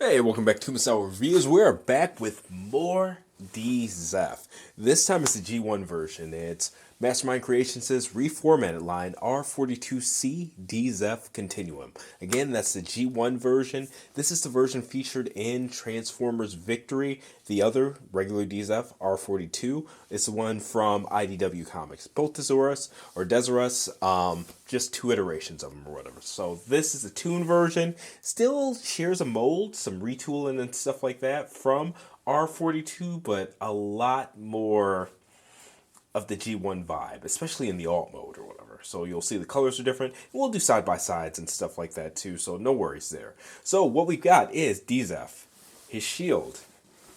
Hey, welcome back to Kuma Reviews. We're back with more D-Zef. This time it's the G1 version. It's Mastermind Creations' reformatted line R-42C D-Zef Continuum. Again, that's the G1 version. This is the version featured in Transformers Victory. The other, regular D-Zef, R-42, is the one from IDW Comics. Both Desirous, just two iterations of them or whatever. So this is the Toon version. Still shares a mold, some retooling and stuff like that from R-42, but a lot more of the G1 vibe, especially in the alt mode or whatever. So you'll see the colors are different. We'll do side-by-sides and stuff like that too, so no worries there. So what we've got is D-Zef, his shield,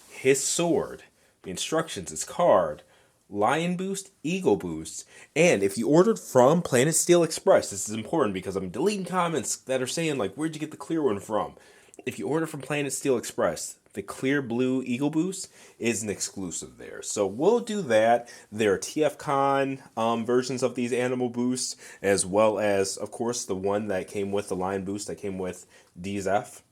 his sword, the instructions, his card, Lion Boost, Eagle Boost, and if you ordered from Planet Steel Express, this is important because I'm deleting comments that are saying, like, where'd you get the clear one from? If you order from Planet Steel Express, the clear blue Eagle Boost is an exclusive there. So we'll do that. There are TFCon versions of these animal boosts, as well as, of course, the one that came with the Lion Boost that came with D-Zef.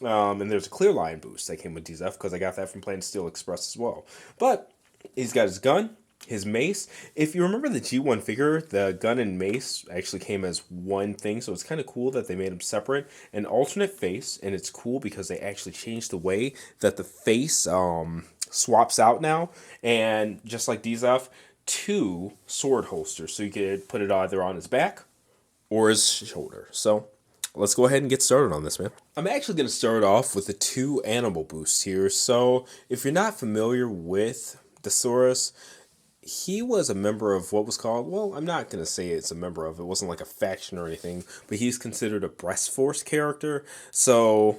And there's a clear Lion Boost that came with D-Zef because I got that from Planet Steel Express as well. But he's got his gun, his mace. If you remember the G1 figure, the gun and mace actually came as one thing, so it's kind of cool that they made them separate. An alternate face, and it's cool because they actually changed the way that the face swaps out now. And just like D-Zef, two sword holsters, so you could put it either on his back or his shoulder. So let's go ahead and get started on this, man. I'm actually going to start off with the two animal boosts here. So if you're not familiar with Thesaurus, he was a member of what was called, well, I'm not going to say it's a member of, it wasn't like a faction or anything, but he's considered a Breast Force character. So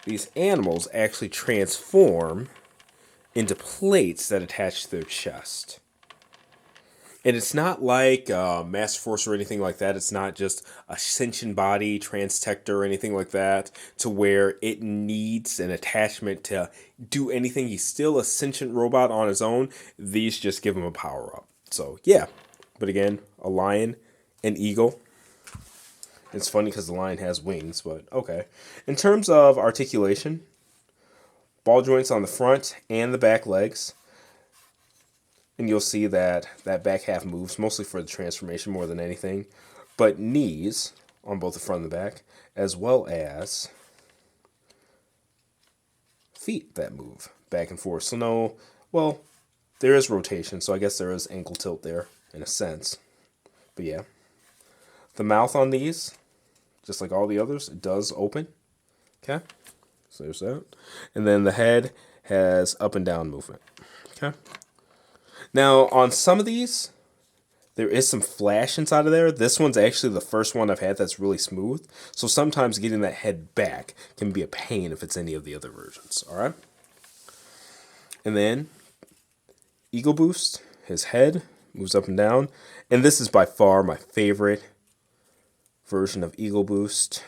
these animals actually transform into plates that attach to their chest. And it's not like Master Force or anything like that. It's not just a sentient body, Transtector, or anything like that, to where it needs an attachment to do anything. He's still a sentient robot on his own. These just give him a power-up. So, yeah. But again, a lion, an eagle. It's funny because the lion has wings, but okay. In terms of articulation, ball joints on the front and the back legs. And you'll see that that back half moves, mostly for the transformation more than anything. But knees on both the front and the back, as well as feet that move back and forth. So no, well, there is rotation, so I guess there is ankle tilt there, in a sense. But yeah. The mouth on these, just like all the others, it does open. Okay? So there's that. And then the head has up and down movement. Okay? Now, on some of these, there is some flash inside of there. This one's actually the first one I've had that's really smooth. So sometimes getting that head back can be a pain if it's any of the other versions. All right? And then, Eagle Boost. His head moves up and down. And this is by far my favorite version of Eagle Boost.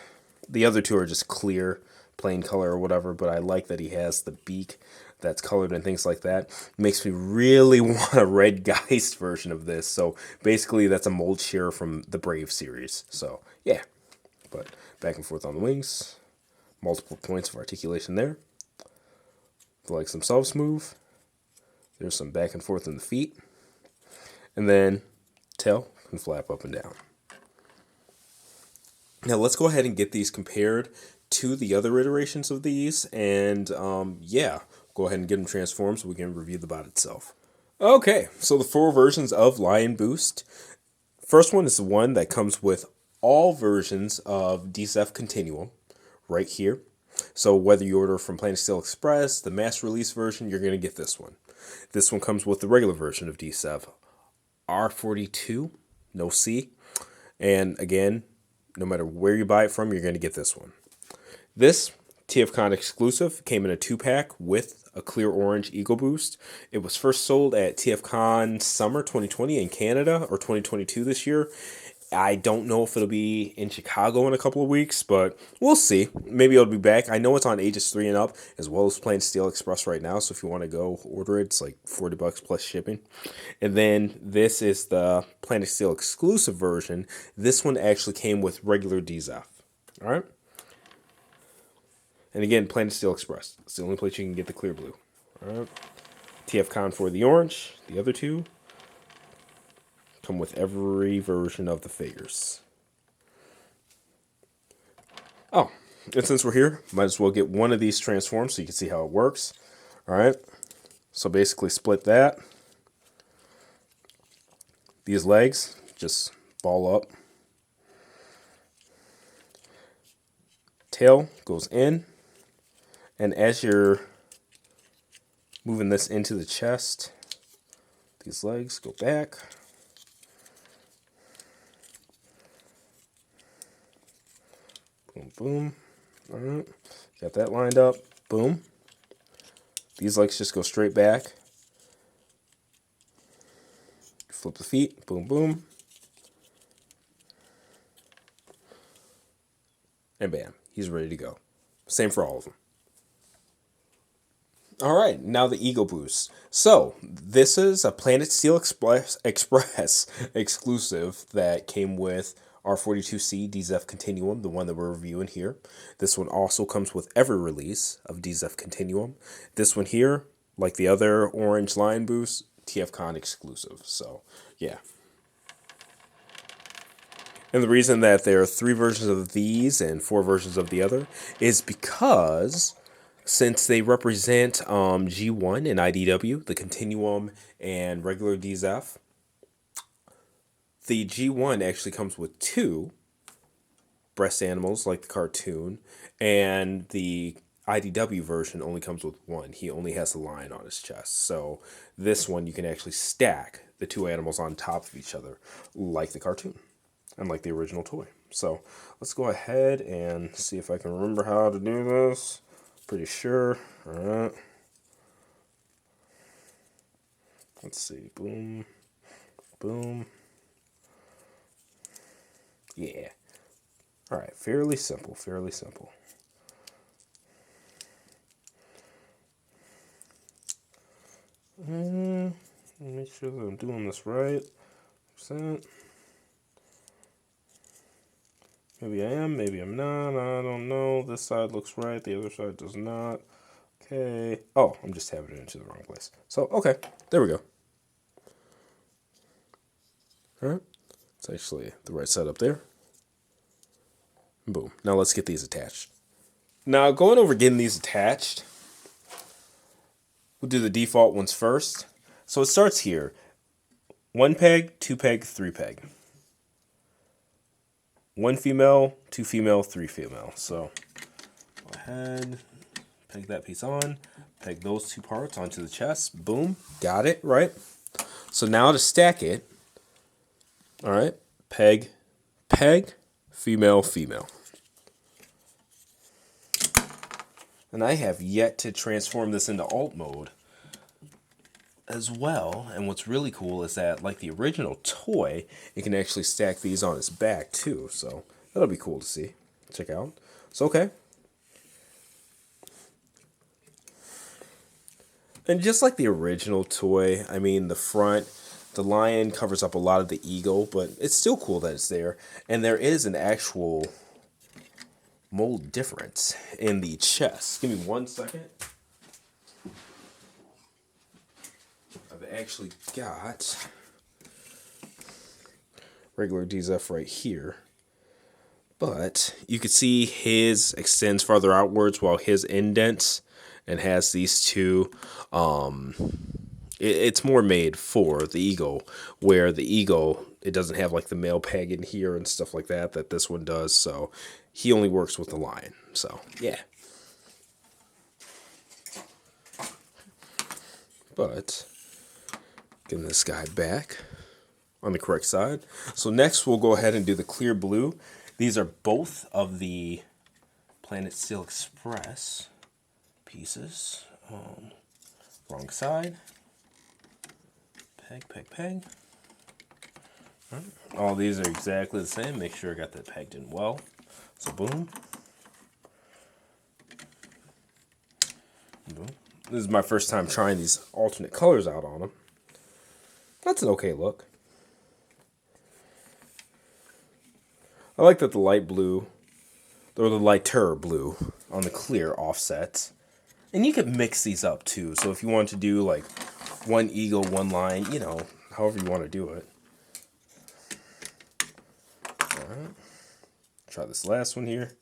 The other two are just clear, plain color or whatever, but I like that he has the beak that's colored and things like that. It makes me really want a Red Geist version of this. So basically that's a mold share from the Brave series. So yeah, but back and forth on the wings, multiple points of articulation there. The legs themselves move. There's some back and forth in the feet. And then tail can flap up and down. Now let's go ahead and get these compared to the other iterations of these. And yeah, go ahead and get them transformed so we can review the bot itself. Okay, so the four versions of Lion Boost. First one is the one that comes with all versions of D-Zef Continuum right here. So whether you order from Planet Steel Express, the mass release version, you're going to get this one. This one comes with the regular version of D-Zef. R-42, no C. And again, no matter where you buy it from, you're going to get this one. This TFCon exclusive came in a 2-pack with a clear orange Eagle Boost. It was first sold at TFCon Summer 2020 in Canada, or 2022 this year. I don't know if it'll be in Chicago in a couple of weeks, but we'll see. Maybe it'll be back. I know it's on ages 3 and up, as well as Planet Steel Express right now, so if you want to go order it, it's like $40 plus shipping. And then this is the Planet Steel exclusive version. This one actually came with regular D-Zef. All right? And again, Planet Steel Express. It's the only place you can get the clear blue. All right. TF Con for the orange. The other two come with every version of the figures. Oh, and since we're here, might as well get one of these transformed so you can see how it works. All right. So basically split that. These legs just ball up. Tail goes in. And as you're moving this into the chest, these legs go back. Boom, boom. All right. Got that lined up. Boom. These legs just go straight back. Flip the feet. Boom, boom. And bam. He's ready to go. Same for all of them. All right, now the Ego Boost. So, this is a Planet Steel Express exclusive that came with R-42C D-Zef Continuum, the one that we're reviewing here. This one also comes with every release of D-Zef Continuum. This one here, like the other orange line boost, TFCon exclusive. So, yeah. And the reason that there are 3 versions of these and 4 versions of the other is because since they represent G1 and IDW, the Continuum and regular D-Zef, the G1 actually comes with 2 breast animals like the cartoon, and the IDW version only comes with 1. He only has a lion on his chest. So this one you can actually stack the 2 animals on top of each other like the cartoon and like the original toy. So let's go ahead and see if I can remember how to do this. Pretty sure. All right. Let's see. Boom. Boom. Yeah. All right. Fairly simple. Fairly simple. Make sure that I'm doing this right. %. Maybe I am, maybe I'm not, I don't know. This side looks right, the other side does not. Okay. Oh, I'm just having it into the wrong place. So, okay, there we go. All right. It's actually the right side up there. Boom. Now let's get these attached. Now, going over getting these attached, we'll do the default ones first. So it starts here. 1 peg, 2 peg, 3 peg. 1 female, 2 female, 3 female. So go ahead, peg that piece on, peg those 2 parts onto the chest. Boom, got it, right? So now to stack it, all right, peg, peg, female, female. And I have yet to transform this into alt mode as well. And what's really cool is that, like the original toy, it can actually stack these on its back too. So that'll be cool to see. Check out. So, okay. And just like the original toy, I mean, the front, the lion covers up a lot of the ego, but it's still cool that it's there. And there is an actual mold difference in the chest. Give me 1 second. I've actually got regular D-Zef right here, but you can see his extends farther outwards while his indents and has these 2. It's more made for the ego, where the ego, it doesn't have like the male peg in here and stuff like that this one does. So he only works with the lion. So yeah. But getting this guy back on the correct side. So next we'll go ahead and do the clear blue. These are both of the Planet Steel Express pieces. Wrong side. Peg, peg, peg. All right. All these are exactly the same. Make sure I got that pegged in well. So boom. Boom. This is my first time trying these alternate colors out on them. That's an okay look. I like that the light blue or the lighter blue on the clear offset. And you can mix these up too. So if you want to do like one eagle, one line, you know, however you want to do it. Alright. Try this last one here.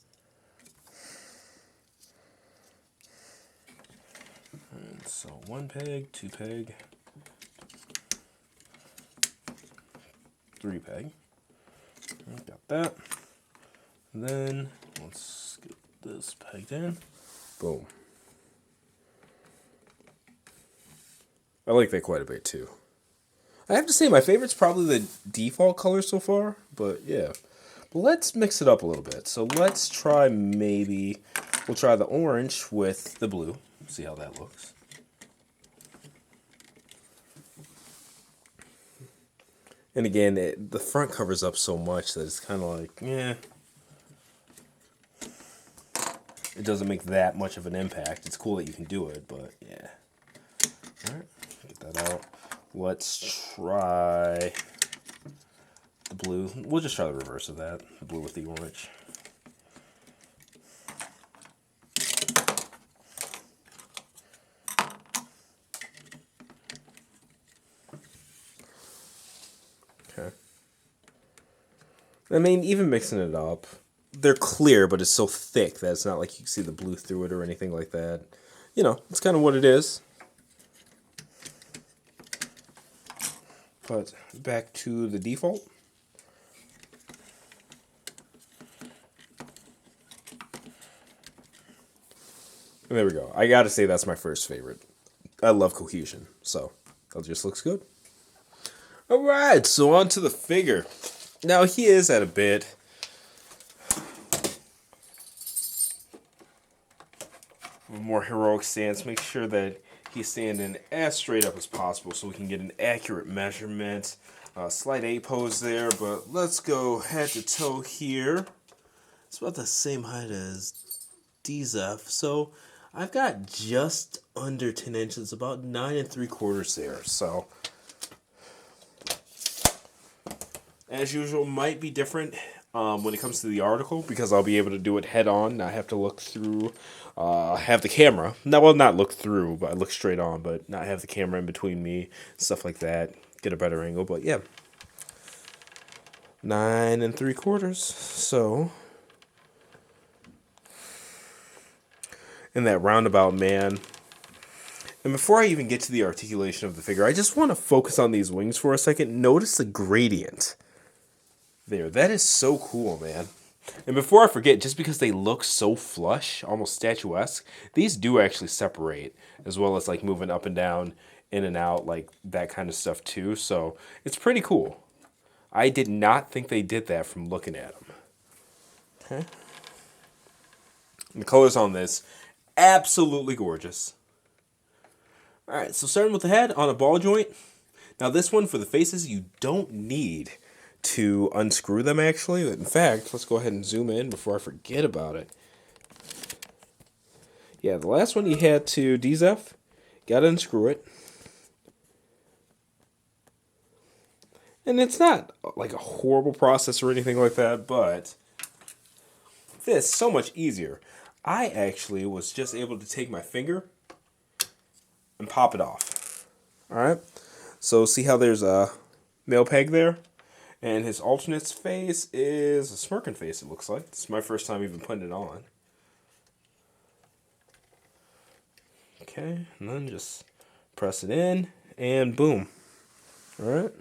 And so 1 peg, 2 peg, 3 peg. Got that. And then let's get this pegged in. Boom. I like that quite a bit too. I have to say my favorite's probably the default color so far, but yeah. But let's mix it up a little bit. So let's try we'll try the orange with the blue. See how that looks. And again, the front covers up so much that it's kind of like, yeah. It doesn't make that much of an impact. It's cool that you can do it, but yeah. Alright, get that out. Let's try the blue. We'll just try the reverse of that. The blue with the orange. Okay. I mean, even mixing it up, they're clear, but it's so thick that it's not like you can see the blue through it or anything like that. You know, it's kind of what it is. But back to the default. And there we go. I gotta say that's my first favorite. I love cohesion, so that just looks good. Alright, so on to the figure. Now he is at a bit of a more heroic stance. Make sure that he's standing as straight up as possible so we can get an accurate measurement. Slight A pose there, but let's go head to toe here. It's about the same height as D-Zef, so I've got just under 10 inches, about 9 3/4 there. So as usual, might be different when it comes to the article because I'll be able to do it head on. I have to look through, have the camera. No, well, not look through, but I look straight on, but not have the camera in between me, stuff like that. Get a better angle, but yeah. 9 3/4. So in that roundabout, man. And before I even get to the articulation of the figure, I just want to focus on these wings for a second. Notice the gradient there. That is so cool, man. And before I forget, just because they look so flush, almost statuesque, these do actually separate, as well as like moving up and down, in and out, like that kind of stuff too. So it's pretty cool. I did not think they did that from looking at them. Okay. And the colors on this, absolutely gorgeous. Alright, so starting with the head on a ball joint. Now this one, for the faces, you don't need to unscrew them actually. In fact, let's go ahead and zoom in before I forget about it. Yeah, the last one you had to D-Zef, gotta unscrew it. And it's not like a horrible process or anything like that, but this so much easier. I actually was just able to take my finger and pop it off. Alright, so see how there's a male peg there? And his alternate's face is a smirking face, it looks like. This is my first time even putting it on. Okay, and then just press it in, and boom. Alright.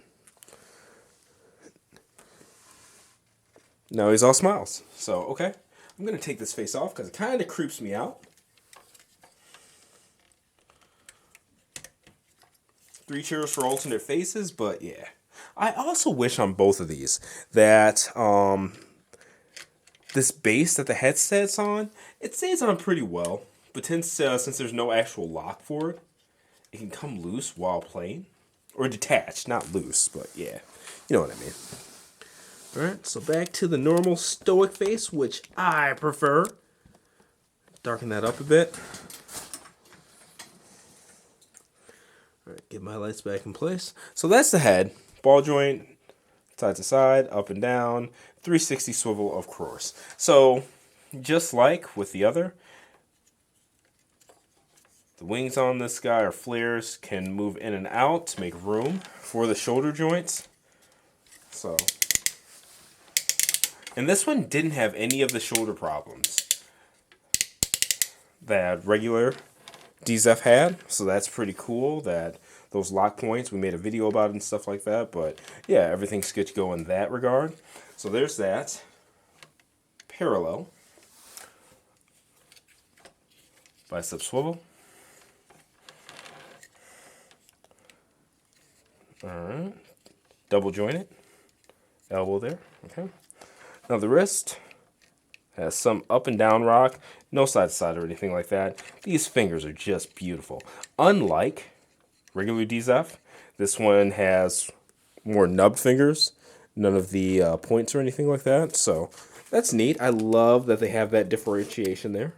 Now he's all smiles. So, okay. I'm going to take this face off because it kind of creeps me out. 3 cheers for alternate faces, but yeah. I also wish on both of these that this base that the head sits on, it stays on pretty well. But since there's no actual lock for it, it can come loose while playing. Or detached, not loose, but yeah. You know what I mean. Alright, so back to the normal stoic face, which I prefer. Darken that up a bit. Alright, get my lights back in place. So that's the head. Ball joint, side to side, up and down, 360 swivel, of course. So just like with the other, the wings on this guy are flares, can move in and out to make room for the shoulder joints. So, and this one didn't have any of the shoulder problems that regular D-Zef had, so that's pretty cool. That those lock points, we made a video about it and stuff like that, but yeah, everything's good to go in that regard. So there's that. Parallel. Bicep swivel. Alright. Double jointed. Elbow there. Okay. Now the wrist has some up and down rock. No side to side or anything like that. These fingers are just beautiful. Unlike regular D-Zef, this one has more nubbed fingers. None of the points or anything like that. So that's neat. I love that they have that differentiation there.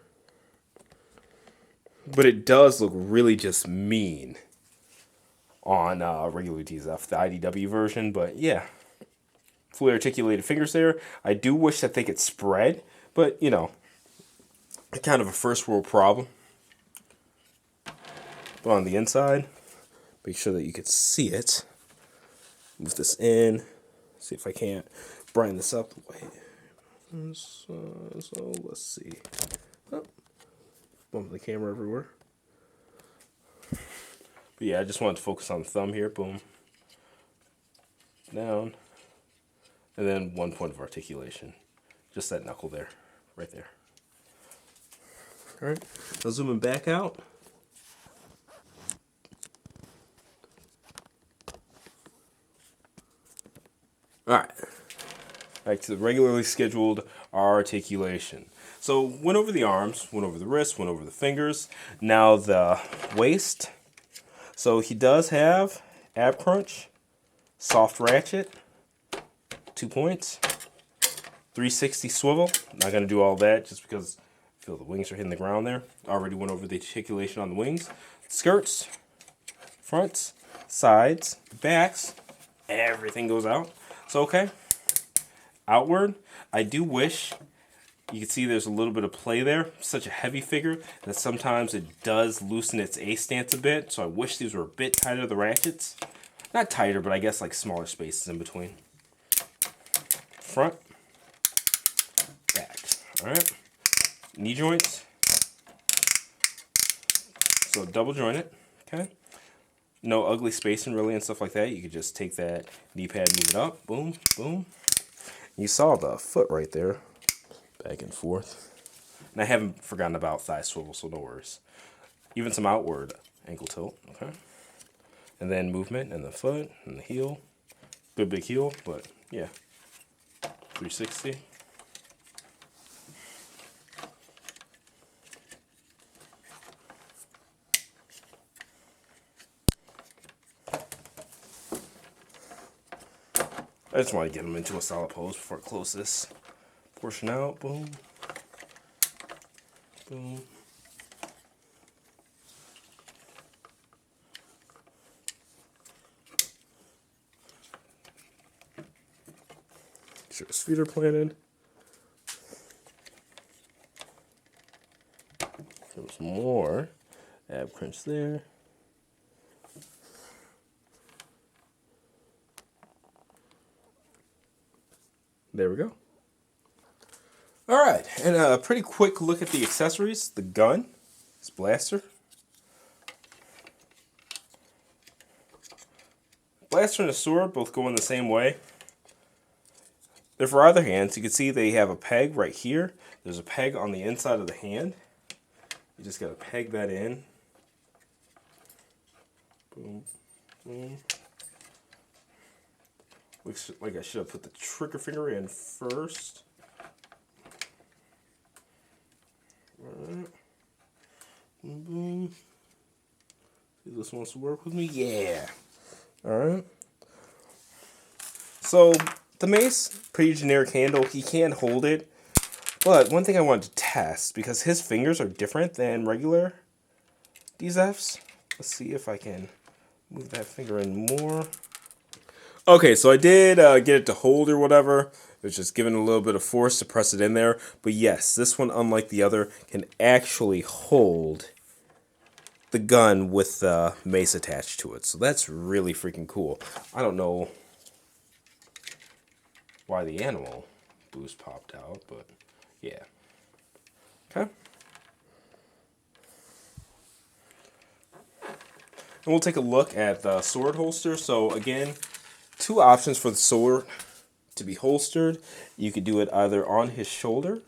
But it does look really just mean on regular D-Zef, the IDW version. But yeah, fully articulated fingers there. I do wish that they could spread, but you know, kind of a first world problem. But on the inside, make sure that you can see it. Move this in. See if I can't brighten this up. Wait. So let's see. Oh. Bump the camera everywhere. But yeah, I just wanted to focus on the thumb here. Boom. Down. And then 1 point of articulation. Just that knuckle there. Right there. Alright. Now zooming back out. Alright. Back to the regularly scheduled articulation. So went over the arms, went over the wrists, went over the fingers. Now the waist. So he does have ab crunch, soft ratchet, 2 points, 360 swivel. Not going to do all that just because I feel the wings are hitting the ground there. Already went over the articulation on the wings. Skirts, fronts, sides, backs, everything goes out. So okay, outward. I do wish you can see there's a little bit of play there. Such a heavy figure that sometimes it does loosen its A stance a bit. So I wish these were a bit tighter, the ratchets. Not tighter, but I guess like smaller spaces in between. Front, back. All right. Knee joints. So double jointed. Okay. No ugly spacing really and stuff like that. You could just take that knee pad, move it up. Boom, boom. You saw the foot right there. Back and forth. And I haven't forgotten about thigh swivel, so no worries. Even some outward ankle tilt, okay? And then movement and the foot and the heel. Good big heel, but yeah. 360. I just want to get them into a solid pose before I close this portion out. Boom. Boom. Make sure his feet are planted. There's more ab crunch there. There we go. All right, and a pretty quick look at the accessories. The gun, this blaster. Blaster and a sword both go in the same way. They're for either hands. You can see they have a peg right here. There's a peg on the inside of the hand. You just got to peg that in. Boom, boom. Looks like I should have put the trigger finger in first. Alright. Boom, boom. See if this wants to work with me. Yeah. Alright. So, the mace, pretty generic handle. He can hold it. But one thing I wanted to test, because his fingers are different than regular D-Zef's. Let's see if I can move that finger in more. Okay, so I did get it to hold or whatever. It's just giving a little bit of force to press it in there. But yes, this one, unlike the other, can actually hold the gun with the mace attached to it. So that's really freaking cool. I don't know why the animal boost popped out, but yeah. Okay. And we'll take a look at the sword holster. So again, two options for the sword to be holstered. You could do it either on his shoulder,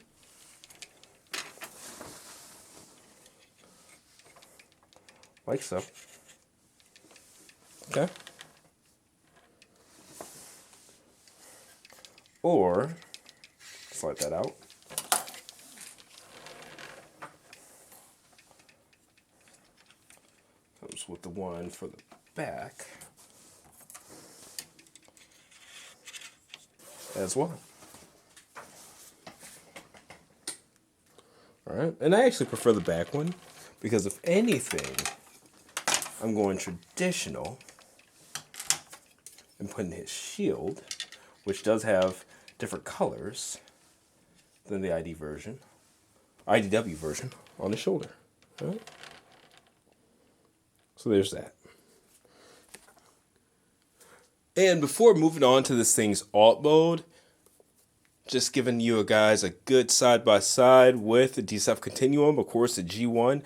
like so. Okay. Or slide that out. Comes with the one for the back as well. Alright, and I actually prefer the back one because if anything, I'm going traditional and putting his shield, which does have different colors than the IDW version, on his shoulder. Right? So there's that. And before moving on to this thing's alt mode, just giving you guys a good side-by-side with the D-Zef Continuum, of course the G1,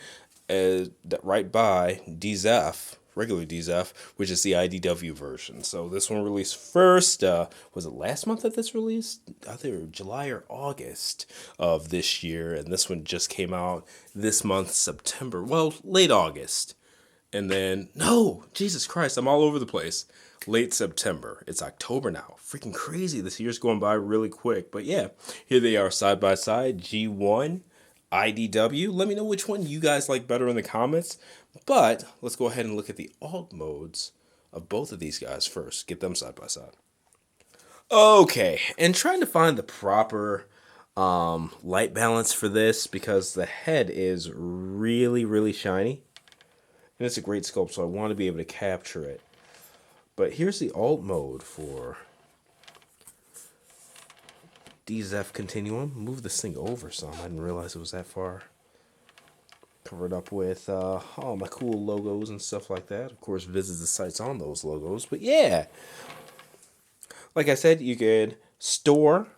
right by D-Zef, regular D-Zef, which is the IDW version. So this one released first, was it last month that this released? Either July or August of this year, and this one just came out this month, September, well, late August. And then, no, Jesus Christ, I'm all over the place. Late September. It's October now. Freaking crazy. This year's going by really quick. But yeah, here they are side by side. G1, IDW. Let me know which one you guys like better in the comments. But let's go ahead and look at the alt modes of both of these guys first. Get them side by side. Okay, and trying to find the proper light balance for this because the head is really, really shiny. And it's a great sculpt, so I want to be able to capture it. But here's the alt mode for D-Zef Continuum. Move this thing over some. I didn't realize it was that far. Covered up with all my cool logos and stuff like that. Of course, visit the sites on those logos. But yeah, like I said, you could store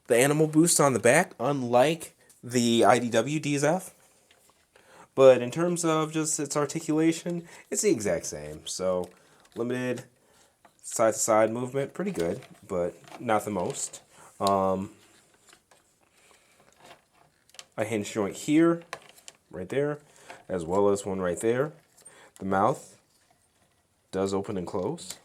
the animal boost on the back, unlike the IDW D-Zef. But in terms of just its articulation, it's the exact same. So limited side-to-side movement, pretty good, but not the most. A hinge joint here, right there, as well as one right there. The mouth does open and close.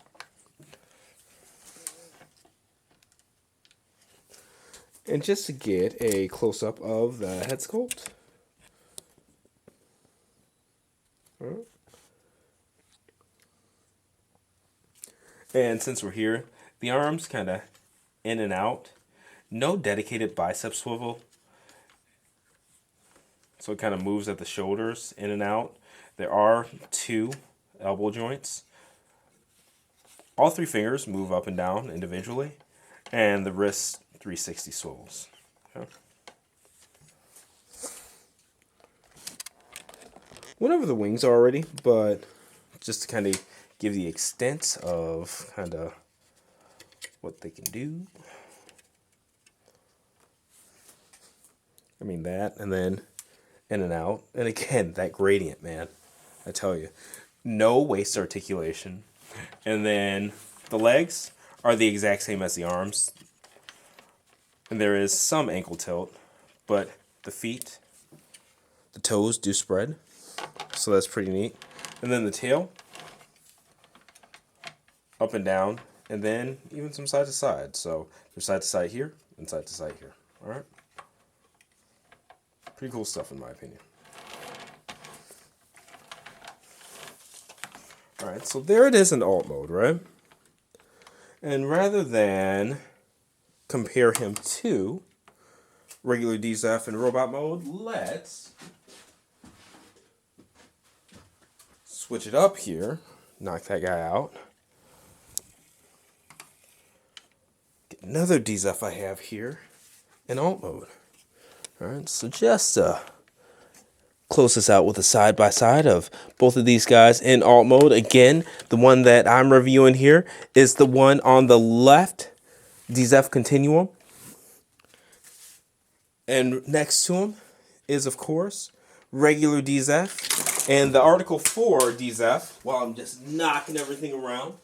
And just to get a close-up of the head sculpt. And since we're here, the arms kind of in and out. No dedicated bicep swivel. So it kind of moves at the shoulders, in and out. There are 2 elbow joints. All 3 fingers move up and down individually. And the wrist 360 swivels. Okay. Went over the wings already, but just to kind of give the extent of kind of what they can do. I mean that, and then in and out. And again, that gradient, man. I tell you. No waist articulation. And then the legs are the exact same as the arms. And there is some ankle tilt, but the feet, the toes do spread. So that's pretty neat. And then the tail, up and down, and then even some side to side. So there's side to side here and side to side here. All right. Pretty cool stuff in my opinion. All right, so there it is in alt mode, right? And rather than compare him to regular D-Zef in robot mode, let's switch it up here, knock that guy out, another D-Zef I have here in alt mode. All right, so just close this out with a side-by-side of both of these guys in alt mode. Again, the one that I'm reviewing here is the one on the left, D-Zef Continuum. And next to him is, of course, regular D-Zef. And the Article 4 D-Zef, while I'm just knocking everything around,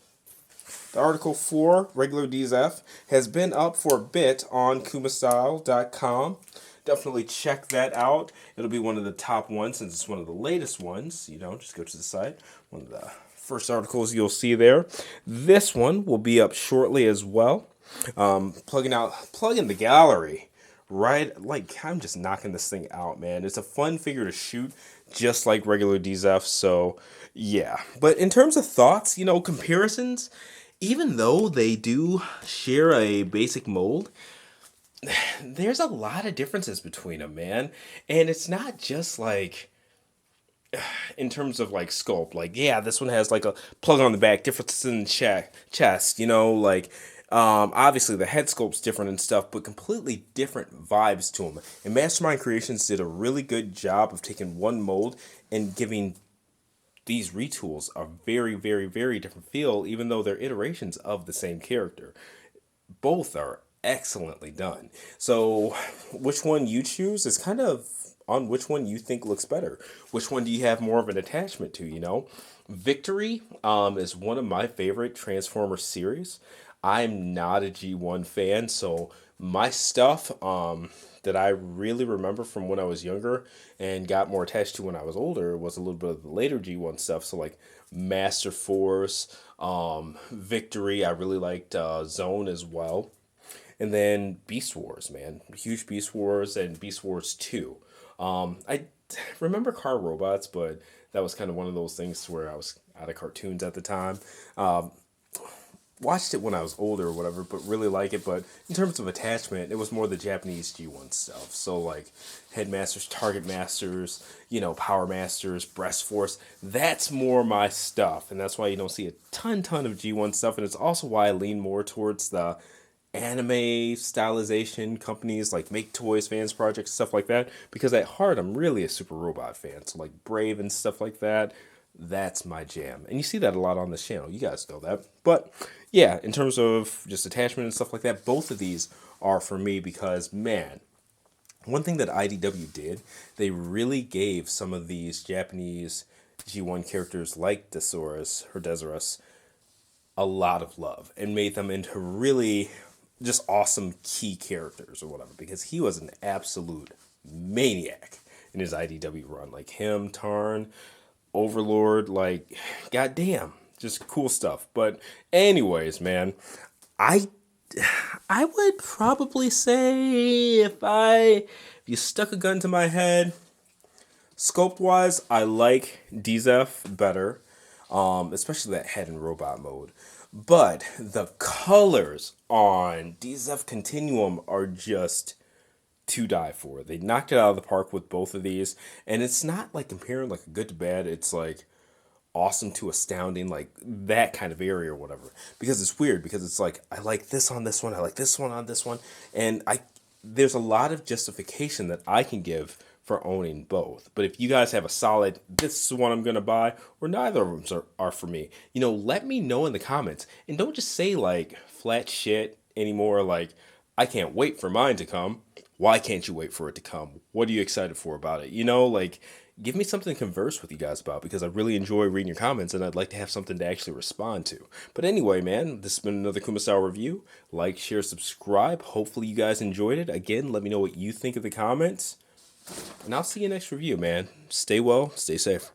the Article 4 regular D-Zef has been up for a bit on kumastyle.com. Definitely check that out. It'll be one of the top ones since it's one of the latest ones. You know, just go to the site. One of the first articles you'll see there. This one will be up shortly as well. Plug in the gallery. Right, like I'm just knocking this thing out, man. It's a fun figure to shoot, just like regular D-Zef. So yeah, but in terms of thoughts, you know, comparisons, even though they do share a basic mold, there's a lot of differences between them, man. And it's not just like in terms of like sculpt, like yeah, this one has like a plug on the back, differences in chest, you know, like obviously the head sculpt's different and stuff, but completely different vibes to them. And Mastermind Creations did a really good job of taking one mold and giving these retools a very, very, very different feel, even though they're iterations of the same character. Both are excellently done. So which one you choose is kind of on which one you think looks better. Which one do you have more of an attachment to, you know? Victory is one of my favorite Transformers series. I'm not a G1 fan, so my stuff that I really remember from when I was younger and got more attached to when I was older was a little bit of the later G1 stuff. So like Master Force, Victory, I really liked Zone as well. And then Beast Wars, man. Huge Beast Wars and Beast Wars 2. I remember Car Robots, but that was kind of one of those things where I was out of cartoons at the time. Watched it when I was older or whatever, but really like it. But in terms of attachment, it was more the Japanese G1 stuff. So like Headmasters, Target Masters, you know, Power Masters, Breast Force. That's more my stuff. And that's why you don't see a ton of G1 stuff. And it's also why I lean more towards the anime stylization companies like Make Toys, Fans Projects, stuff like that. Because at heart, I'm really a Super Robot fan. So like Brave and stuff like that. That's my jam. And you see that a lot on this channel. You guys know that. But yeah, in terms of just attachment and stuff like that, both of these are for me because, man, one thing that IDW did, they really gave some of these Japanese G1 characters like Desaurus or Desaurus a lot of love and made them into really just awesome key characters or whatever, because he was an absolute maniac in his IDW run. Like him, Tarn, Overlord, like, goddamn, just cool stuff. But anyways, man, I would probably say if you stuck a gun to my head, sculpt wise, I like D-Zef better, especially that head and robot mode. But the colors on D-Zef Continuum are just to die for. They knocked it out of the park with both of these, and it's not like comparing like a good to bad. It's like awesome to astounding, like that kind of area or whatever. Because it's weird, because it's like I like this on this one, I like this one on this one, and there's a lot of justification that I can give for owning both. But if you guys have a solid, this is the one I'm gonna buy, or neither of them are for me, you know, let me know in the comments, and don't just say like flat shit anymore. Like, I can't wait for mine to come. Why can't you wait for it to come? What are you excited for about it? You know, like, give me something to converse with you guys about, because I really enjoy reading your comments and I'd like to have something to actually respond to. But anyway, man, this has been another Kuma Style review. Like, share, subscribe. Hopefully you guys enjoyed it. Again, let me know what you think in the comments. And I'll see you next review, man. Stay well, stay safe.